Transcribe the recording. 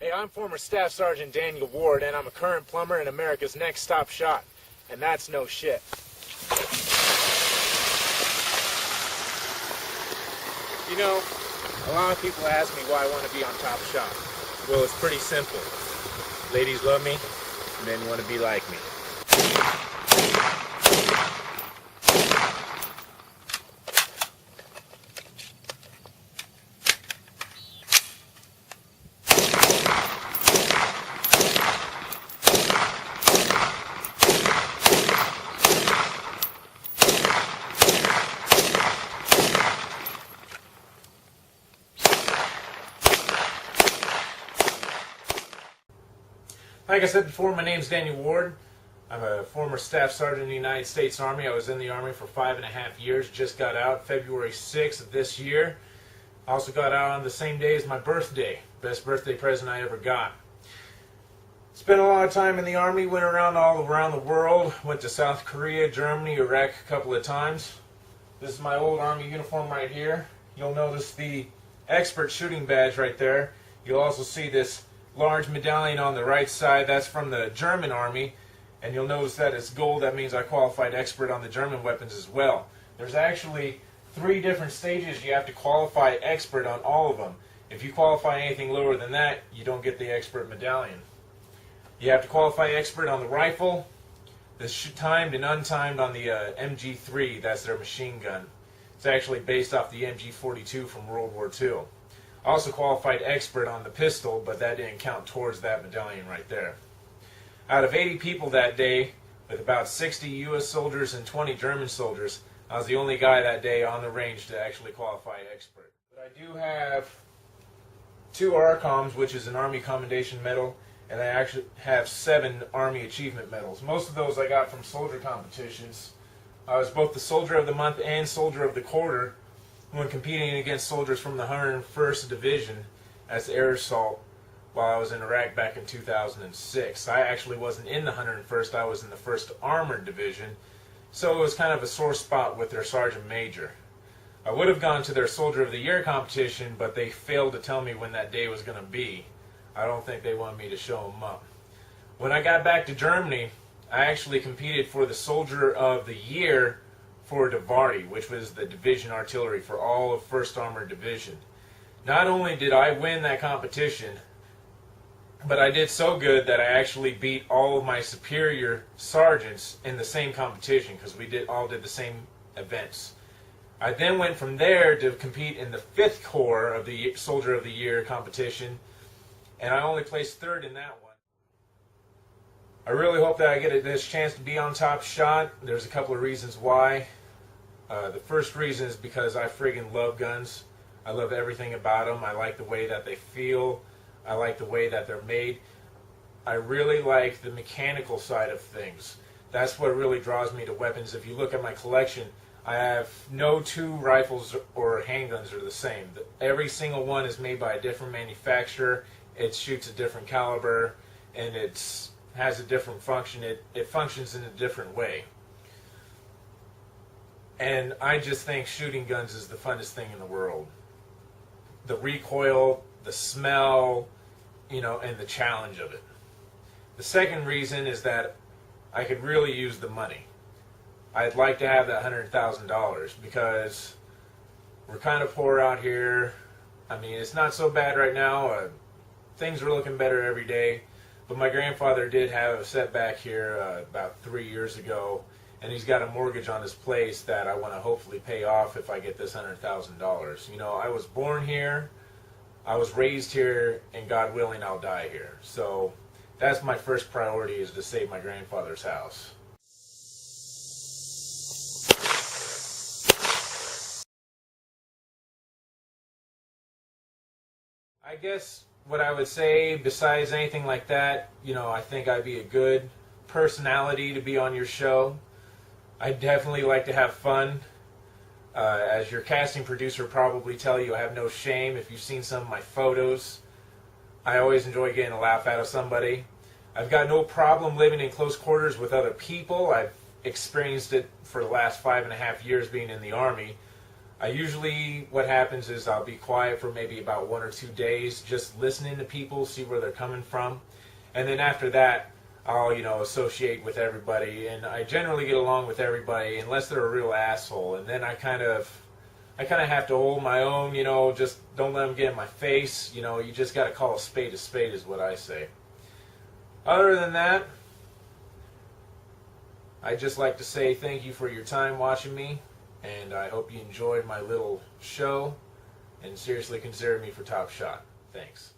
Hey, I'm former Staff Sergeant Daniel Ward, and I'm a current plumber and America's Next Stop Shot. And that's no shit. You know, a lot of people ask me why I want to be on Top Shot. Well, it's pretty simple. Ladies love me, men want to be like me. Like I said before, my name's Daniel Ward. I'm a former Staff Sergeant in the United States Army. I was in the Army for 5.5 years. Just got out February 6th of this year. I also got out on the same day as my birthday. Best birthday present I ever got. Spent a lot of time in the Army. Went around all around the world. Went to South Korea, Germany, Iraq a couple of times. This is my old Army uniform right here. You'll notice the expert shooting badge right there. You'll also see this large medallion on the right side. That's from the German Army, and you'll notice that it's gold. That means I qualified expert on the German weapons as well. There's actually 3 different stages you have to qualify expert on all of them. If you qualify anything lower than that, you don't get the expert medallion. You have to qualify expert on the rifle, the timed and untimed on the MG3. That's their machine gun. It's actually based off the MG42 from World War II. I also qualified expert on the pistol, but that didn't count towards that medallion right there. Out of 80 people that day, with about 60 U.S. soldiers and 20 German soldiers, I was the only guy that day on the range to actually qualify expert. But I do have 2 RCOMs, which is an Army Commendation Medal, and I actually have 7 Army Achievement Medals. Most of those I got from soldier competitions. I was both the Soldier of the Month and Soldier of the Quarter when competing against soldiers from the 101st Division as air assault while I was in Iraq back in 2006. I actually wasn't in the 101st, I was in the 1st Armored Division, so it was kind of a sore spot with their Sergeant Major. I would have gone to their Soldier of the Year competition, but they failed to tell me when that day was going to be. I don't think they wanted me to show them up. When I got back to Germany, I actually competed for the Soldier of the Year for Davarti, which was the division artillery for all of 1st Armored Division. Not only did I win that competition, but I did so good that I actually beat all of my superior sergeants in the same competition, because we all did the same events. I then went from there to compete in the 5th Corps of the Soldier of the Year competition, and I only placed 3rd in that one. I really hope that I get this chance to be on Top Shot. There's a couple of reasons why. The first reason is because I friggin' love guns. I love everything about them. I like the way that they feel. I like the way that they're made. I really like the mechanical side of things. That's what really draws me to weapons. If you look at my collection, I have no 2 rifles or handguns are the same. Every single one is made by a different manufacturer. It shoots a different caliber, and it has a different function. It functions in a different way. And I just think shooting guns is the funnest thing in the world. The recoil, the smell, and the challenge of it. The second reason is that I could really use the money. I'd like to have that $100,000 because we're kind of poor out here. I mean, it's not so bad right now. Things are looking better every day. But my grandfather did have a setback here about 3 years ago, and he's got a mortgage on his place that I want to hopefully pay off if I get this $100,000. I was born here, I was raised here, and God willing, I'll die here. So that's my first priority, is to save my grandfather's house. I guess what I would say, besides anything like that, I think I'd be a good personality to be on your show. I definitely like to have fun. As your casting producer probably tell you, I have no shame. If you've seen some of my photos, I always enjoy getting a laugh out of somebody. I've got no problem living in close quarters with other people. I've experienced it for the last 5.5 years being in the Army. What happens is I'll be quiet for maybe about 1 or 2 days, just listening to people, see where they're coming from. And then after that, I'll, associate with everybody. And I generally get along with everybody unless they're a real asshole. And then I kind of have to hold my own, just don't let them get in my face. You just got to call a spade is what I say. Other than that, I'd just like to say thank you for your time watching me, and I hope you enjoyed my little show, and seriously consider me for Top Shot. Thanks.